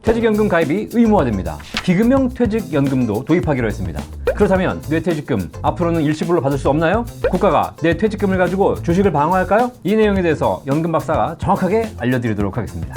퇴직연금 가입이 의무화됩니다. 기금형 퇴직연금도 도입하기로 했습니다. 그렇다면 내 퇴직금 앞으로는 일시불로 받을 수 없나요? 국가가 내 퇴직금을 가지고 주식을 방어할까요? 이 내용에 대해서 연금 박사가 정확하게 알려드리도록 하겠습니다.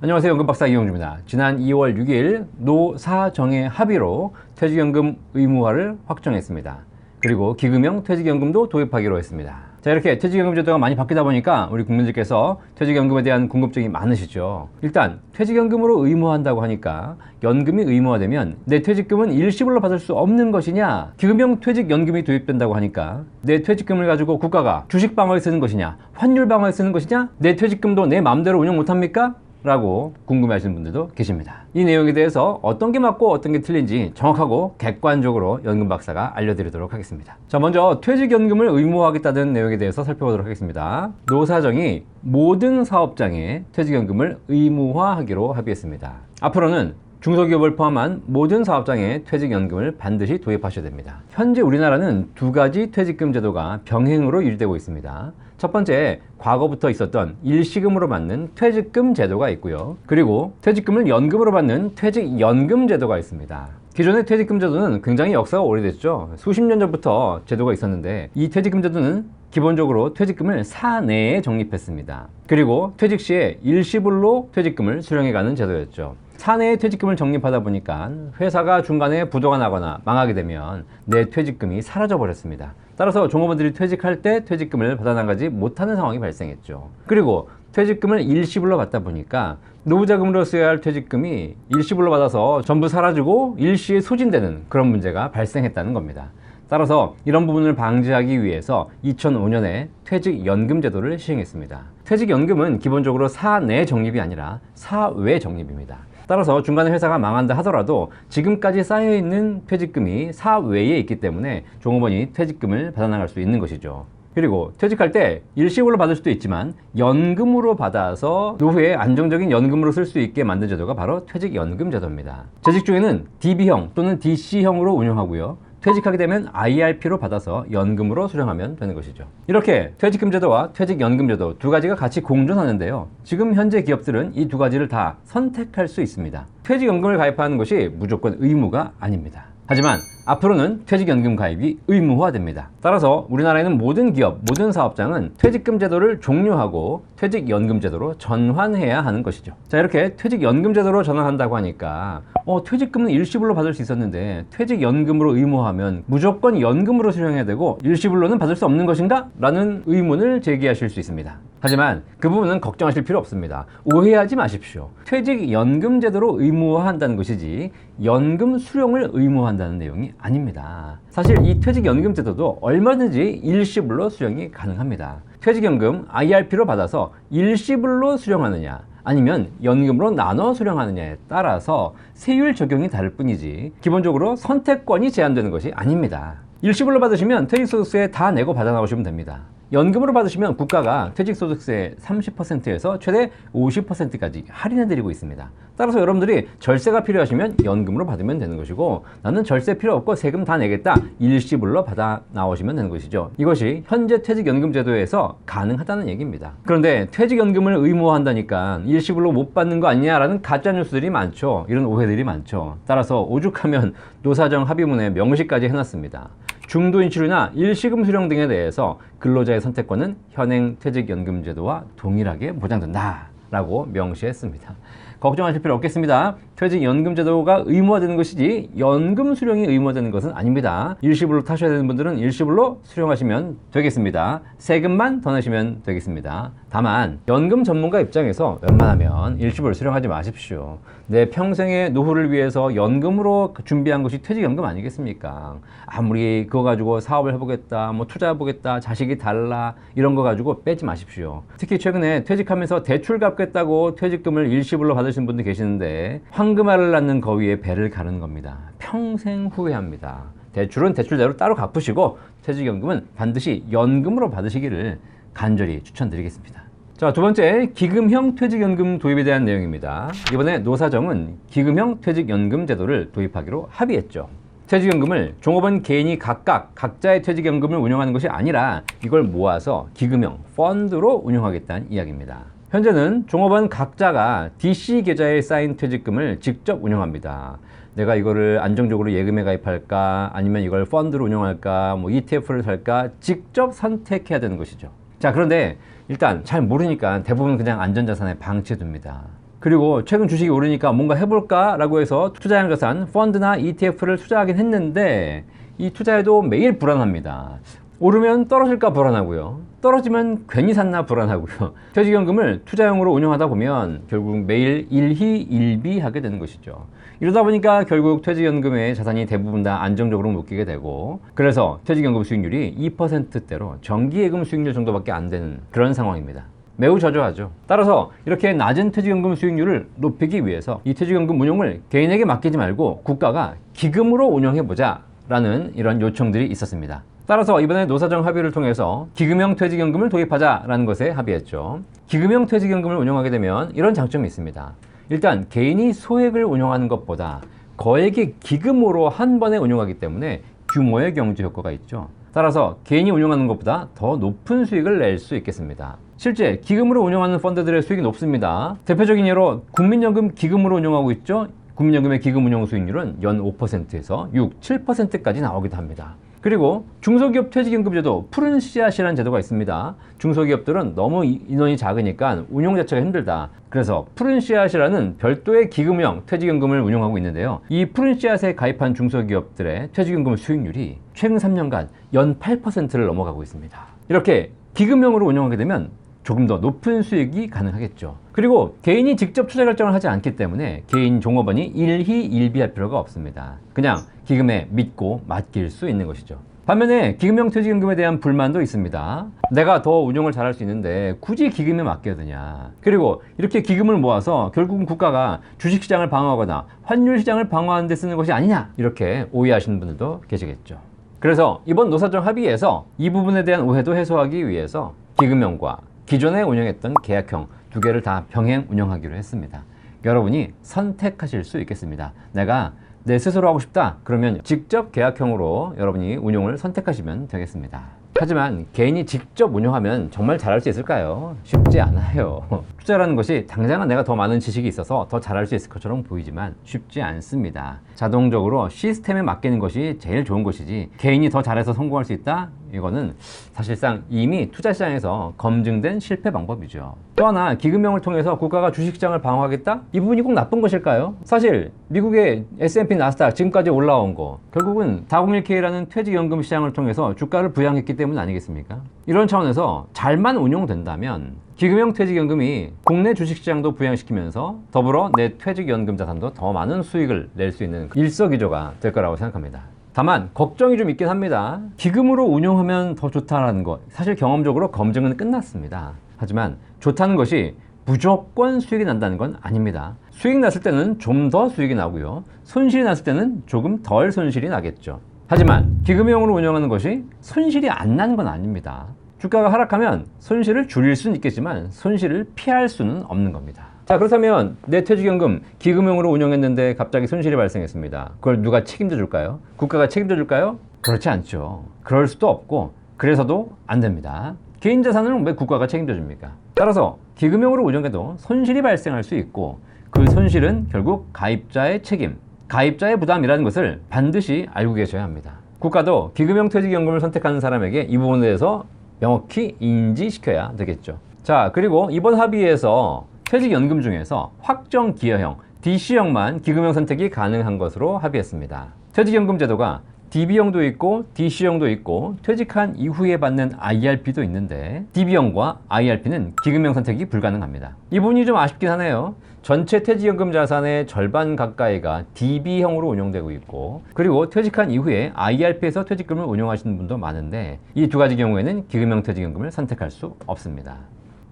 안녕하세요. 연금 박사 이용주입니다. 지난 2월 6일 노사정의 합의로 퇴직연금 의무화를 확정했습니다. 그리고 기금형 퇴직연금도 도입하기로 했습니다. 자, 이렇게 퇴직연금 제도가 많이 바뀌다 보니까 우리 국민들께서 퇴직연금에 대한 궁금증이 많으시죠. 일단 퇴직연금으로 의무화한다고 하니까 연금이 의무화되면 내 퇴직금은 일시불로 받을 수 없는 것이냐, 기금형 퇴직연금이 도입된다고 하니까 내 퇴직금을 가지고 국가가 주식 방어에 쓰는 것이냐, 환율 방어에 쓰는 것이냐, 내 퇴직금도 내 마음대로 운영 못합니까? 라고 궁금해하시는 분들도 계십니다. 이 내용에 대해서 어떤 게 맞고 어떤 게 틀린지 정확하고 객관적으로 연금 박사가 알려드리도록 하겠습니다. 자, 먼저 퇴직연금을 의무화하겠다는 내용에 대해서 살펴보도록 하겠습니다. 노사정이 모든 사업장에 퇴직연금을 의무화하기로 합의했습니다. 앞으로는 중소기업을 포함한 모든 사업장에 퇴직연금을 반드시 도입하셔야 됩니다. 현재 우리나라는 두 가지 퇴직금 제도가 병행으로 유지되고 있습니다. 첫 번째, 과거부터 있었던 일시금으로 받는 퇴직금 제도가 있고요. 그리고 퇴직금을 연금으로 받는 퇴직연금 제도가 있습니다. 기존의 퇴직금 제도는 굉장히 역사가 오래됐죠. 수십 년 전부터 제도가 있었는데 이 퇴직금 제도는 기본적으로 퇴직금을 사내에 적립했습니다. 그리고 퇴직 시에 일시불로 퇴직금을 수령해가는 제도였죠. 사내에 퇴직금을 적립하다 보니까 회사가 중간에 부도가 나거나 망하게 되면 내 퇴직금이 사라져 버렸습니다. 따라서 종업원들이 퇴직할 때 퇴직금을 받아나가지 못하는 상황이 발생했죠. 그리고 퇴직금을 일시불로 받다 보니까 노후자금으로 써야 할 퇴직금이 일시불로 받아서 전부 사라지고 일시에 소진되는 그런 문제가 발생했다는 겁니다. 따라서 이런 부분을 방지하기 위해서 2005년에 퇴직연금 제도를 시행했습니다. 퇴직연금은 기본적으로 사내 적립이 아니라 사외 적립입니다. 따라서 중간에 회사가 망한다 하더라도 지금까지 쌓여있는 퇴직금이 사외에 있기 때문에 종업원이 퇴직금을 받아나갈 수 있는 것이죠. 그리고 퇴직할 때 일시불로 받을 수도 있지만 연금으로 받아서 노후에 안정적인 연금으로 쓸 수 있게 만든 제도가 바로 퇴직연금 제도입니다. 재직 중에는 DB형 또는 DC형으로 운영하고요. 퇴직하게 되면 IRP로 받아서 연금으로 수령하면 되는 것이죠. 이렇게 퇴직금 제도와 퇴직연금 제도 두 가지가 같이 공존하는데요. 지금 현재 기업들은 이 두 가지를 다 선택할 수 있습니다. 퇴직연금을 가입하는 것이 무조건 의무가 아닙니다. 하지만 앞으로는 퇴직연금 가입이 의무화됩니다. 따라서 우리나라에는 모든 기업, 모든 사업장은 퇴직금 제도를 종료하고 퇴직연금 제도로 전환해야 하는 것이죠. 자, 이렇게 퇴직연금 제도로 전환한다고 하니까 퇴직금은 일시불로 받을 수 있었는데 퇴직연금으로 의무화하면 무조건 연금으로 수령해야 되고 일시불로는 받을 수 없는 것인가? 라는 의문을 제기하실 수 있습니다. 하지만 그 부분은 걱정하실 필요 없습니다. 오해하지 마십시오. 퇴직연금 제도로 의무화한다는 것이지 연금 수령을 의무화한다는 내용이 아닙니다. 사실 이 퇴직연금 제도도 얼마든지 일시불로 수령이 가능합니다. 퇴직연금 IRP로 받아서 일시불로 수령하느냐 아니면 연금으로 나눠 수령하느냐에 따라서 세율 적용이 다를 뿐이지 기본적으로 선택권이 제한되는 것이 아닙니다. 일시불로 받으시면 퇴직소득세 다 내고 받아 나오시면 됩니다. 연금으로 받으시면 국가가 퇴직소득세 30%에서 최대 50%까지 할인해드리고 있습니다. 따라서 여러분들이 절세가 필요하시면 연금으로 받으면 되는 것이고 나는 절세 필요 없고 세금 다 내겠다 일시불로 받아 나오시면 되는 것이죠. 이것이 현재 퇴직연금 제도에서 가능하다는 얘기입니다. 그런데 퇴직연금을 의무화한다니까 일시불로 못 받는 거 아니냐라는 가짜뉴스들이 많죠. 이런 오해들이 많죠. 따라서 오죽하면 노사정 합의문에 명시까지 해놨습니다. 중도인출이나 일시금 수령 등에 대해서 근로자의 선택권은 현행 퇴직연금 제도와 동일하게 보장된다 라고 명시했습니다. 걱정하실 필요 없겠습니다. 퇴직연금 제도가 의무화되는 것이지 연금 수령이 의무화되는 것은 아닙니다. 일시불로 타셔야 되는 분들은 일시불로 수령하시면 되겠습니다. 세금만 더 내시면 되겠습니다. 다만 연금 전문가 입장에서 웬만하면 일시불 수령하지 마십시오. 내 평생의 노후를 위해서 연금으로 준비한 것이 퇴직연금 아니겠습니까? 아무리 그거 가지고 사업을 해보겠다, 뭐 투자해보겠다, 자식이 달라 이런 거 가지고 빼지 마십시오. 특히 최근에 퇴직하면서 대출 갚겠다고 퇴직금을 일시불로 받으신 분들 계시는데 황금알을 낳는 거위에 배를 가르는 겁니다. 평생 후회합니다. 대출은 대출대로 따로 갚으시고 퇴직연금은 반드시 연금으로 받으시기를 간절히 추천드리겠습니다. 자, 두 번째, 기금형 퇴직연금 도입에 대한 내용입니다. 이번에 노사정은 기금형 퇴직연금 제도를 도입하기로 합의했죠. 퇴직연금을 종업원 개인이 각자의 퇴직연금을 운영하는 것이 아니라 이걸 모아서 기금형 펀드로 운영하겠다는 이야기입니다. 현재는 종업원 각자가 DC 계좌에 쌓인 퇴직금을 직접 운영합니다. 내가 이거를 안정적으로 예금에 가입할까, 아니면 이걸 펀드로 운영할까, 뭐 ETF를 살까, 직접 선택해야 되는 것이죠. 자, 그런데 일단 잘 모르니까 대부분 그냥 안전자산에 방치해둡니다. 그리고 최근 주식이 오르니까 뭔가 해볼까 라고 해서 투자형 자산, 펀드나 ETF를 투자하긴 했는데 이 투자에도 매일 불안합니다. 오르면 떨어질까 불안하고요. 떨어지면 괜히 샀나 불안하고요. 퇴직연금을 투자용으로 운영하다 보면 결국 매일 일희일비하게 되는 것이죠. 이러다 보니까 결국 퇴직연금의 자산이 대부분 다 안정적으로 묶이게 되고, 그래서 퇴직연금 수익률이 2%대로 정기예금 수익률 정도밖에 안 되는 그런 상황입니다. 매우 저조하죠. 따라서 이렇게 낮은 퇴직연금 수익률을 높이기 위해서 이 퇴직연금 운용을 개인에게 맡기지 말고 국가가 기금으로 운영해보자 라는 이런 요청들이 있었습니다. 따라서 이번에 노사정 합의를 통해서 기금형 퇴직연금을 도입하자라는 것에 합의했죠. 기금형 퇴직연금을 운영하게 되면 이런 장점이 있습니다. 일단 개인이 소액을 운영하는 것보다 거액의 기금으로 한 번에 운영하기 때문에 규모의 경제 효과가 있죠. 따라서 개인이 운영하는 것보다 더 높은 수익을 낼 수 있겠습니다. 실제 기금으로 운영하는 펀드들의 수익이 높습니다. 대표적인 예로 국민연금 기금으로 운영하고 있죠. 국민연금의 기금 운영 수익률은 연 5%에서 6, 7%까지 나오기도 합니다. 그리고 중소기업 퇴직연금제도 푸른 씨앗이라는 제도가 있습니다. 중소기업들은 너무 인원이 작으니까 운용 자체가 힘들다. 그래서 푸른 씨앗이라는 별도의 기금형 퇴직연금을 운영하고 있는데요. 이 푸른 씨앗에 가입한 중소기업들의 퇴직연금 수익률이 최근 3년간 연 8%를 넘어가고 있습니다. 이렇게 기금형으로 운영하게 되면 조금 더 높은 수익이 가능하겠죠. 그리고 개인이 직접 투자 결정을 하지 않기 때문에 개인 종업원이 일희일비할 필요가 없습니다. 그냥 기금에 믿고 맡길 수 있는 것이죠. 반면에 기금형 퇴직연금에 대한 불만도 있습니다. 내가 더 운용을 잘할 수 있는데 굳이 기금에 맡겨야 되냐. 그리고 이렇게 기금을 모아서 결국은 국가가 주식시장을 방어하거나 환율시장을 방어하는 데 쓰는 것이 아니냐, 이렇게 오해하시는 분들도 계시겠죠. 그래서 이번 노사정 합의에서 이 부분에 대한 오해도 해소하기 위해서 기금형과 기존에 운영했던 계약형 두 개를 다 병행 운영하기로 했습니다. 여러분이 선택하실 수 있겠습니다. 내가 내 스스로 하고 싶다 그러면 직접 계약형으로 여러분이 운용을 선택하시면 되겠습니다. 하지만 개인이 직접 운영하면 정말 잘할 수 있을까요? 쉽지 않아요. 투자라는 것이 당장은 내가 더 많은 지식이 있어서 더 잘할 수 있을 것처럼 보이지만 쉽지 않습니다. 자동적으로 시스템에 맡기는 것이 제일 좋은 것이지 개인이 더 잘해서 성공할 수 있다? 이거는 사실상 이미 투자시장에서 검증된 실패 방법이죠. 또 하나, 기금형을 통해서 국가가 주식시장을 방어하겠다? 이 부분이 꼭 나쁜 것일까요? 사실 미국의 S&P 나스닥 지금까지 올라온 거 결국은 401k라는 퇴직연금 시장을 통해서 주가를 부양했기 때문 아니겠습니까? 이런 차원에서 잘만 운용된다면 기금형 퇴직연금이 국내 주식시장도 부양시키면서 더불어 내 퇴직연금 자산도 더 많은 수익을 낼 수 있는 일석이조가 될 거라고 생각합니다. 다만 걱정이 좀 있긴 합니다. 기금으로 운용하면 더 좋다는 것, 사실 경험적으로 검증은 끝났습니다. 하지만 좋다는 것이 무조건 수익이 난다는 건 아닙니다. 수익 났을 때는 좀 더 수익이 나고요, 손실이 났을 때는 조금 덜 손실이 나겠죠. 하지만 기금형으로 운영하는 것이 손실이 안 나는 건 아닙니다. 주가가 하락하면 손실을 줄일 수는 있겠지만 손실을 피할 수는 없는 겁니다. 자, 그렇다면 내 퇴직연금 기금형으로 운영했는데 갑자기 손실이 발생했습니다. 그걸 누가 책임져 줄까요? 국가가 책임져 줄까요? 그렇지 않죠. 그럴 수도 없고 그래서도 안 됩니다. 개인 자산을 왜 국가가 책임져 줍니까? 따라서 기금형으로 운영해도 손실이 발생할 수 있고 그 손실은 결국 가입자의 책임, 가입자의 부담이라는 것을 반드시 알고 계셔야 합니다. 국가도 기금형 퇴직연금을 선택하는 사람에게 이 부분에 대해서 명확히 인지시켜야 되겠죠. 자, 그리고 이번 합의에서 퇴직연금 중에서 확정기여형, DC형만 기금형 선택이 가능한 것으로 합의했습니다. 퇴직연금 제도가 DB형도 있고 DC형도 있고 퇴직한 이후에 받는 IRP도 있는데 DB형과 IRP는 기금형 선택이 불가능합니다. 이 부분이 좀 아쉽긴 하네요. 전체 퇴직연금 자산의 절반 가까이가 DB형으로 운영되고 있고, 그리고 퇴직한 이후에 IRP에서 퇴직금을 운영하시는 분도 많은데 이 두 가지 경우에는 기금형 퇴직연금을 선택할 수 없습니다.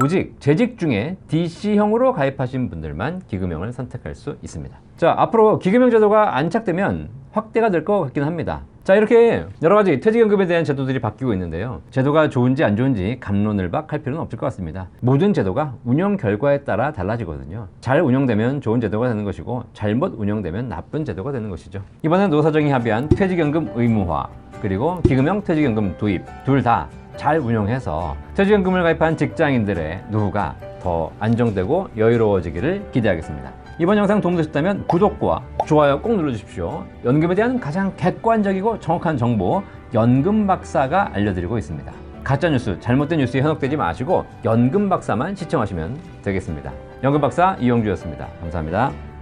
오직 재직 중에 DC형으로 가입하신 분들만 기금형을 선택할 수 있습니다. 자, 앞으로 기금형 제도가 안착되면 확대가 될 것 같긴 합니다. 자, 이렇게 여러 가지 퇴직연금에 대한 제도들이 바뀌고 있는데요. 제도가 좋은지 안 좋은지 갑론을박할 필요는 없을 것 같습니다. 모든 제도가 운영 결과에 따라 달라지거든요. 잘 운영되면 좋은 제도가 되는 것이고 잘못 운영되면 나쁜 제도가 되는 것이죠. 이번에 노사정이 합의한 퇴직연금 의무화 그리고 기금형 퇴직연금 도입 둘 다 잘 운영해서 퇴직연금을 가입한 직장인들의 노후가 더 안정되고 여유로워지기를 기대하겠습니다. 이번 영상 도움되셨다면 구독과 좋아요 꼭 눌러주십시오. 연금에 대한 가장 객관적이고 정확한 정보 연금박사가 알려드리고 있습니다. 가짜뉴스, 잘못된 뉴스에 현혹되지 마시고 연금박사만 시청하시면 되겠습니다. 연금박사 이영주였습니다. 감사합니다.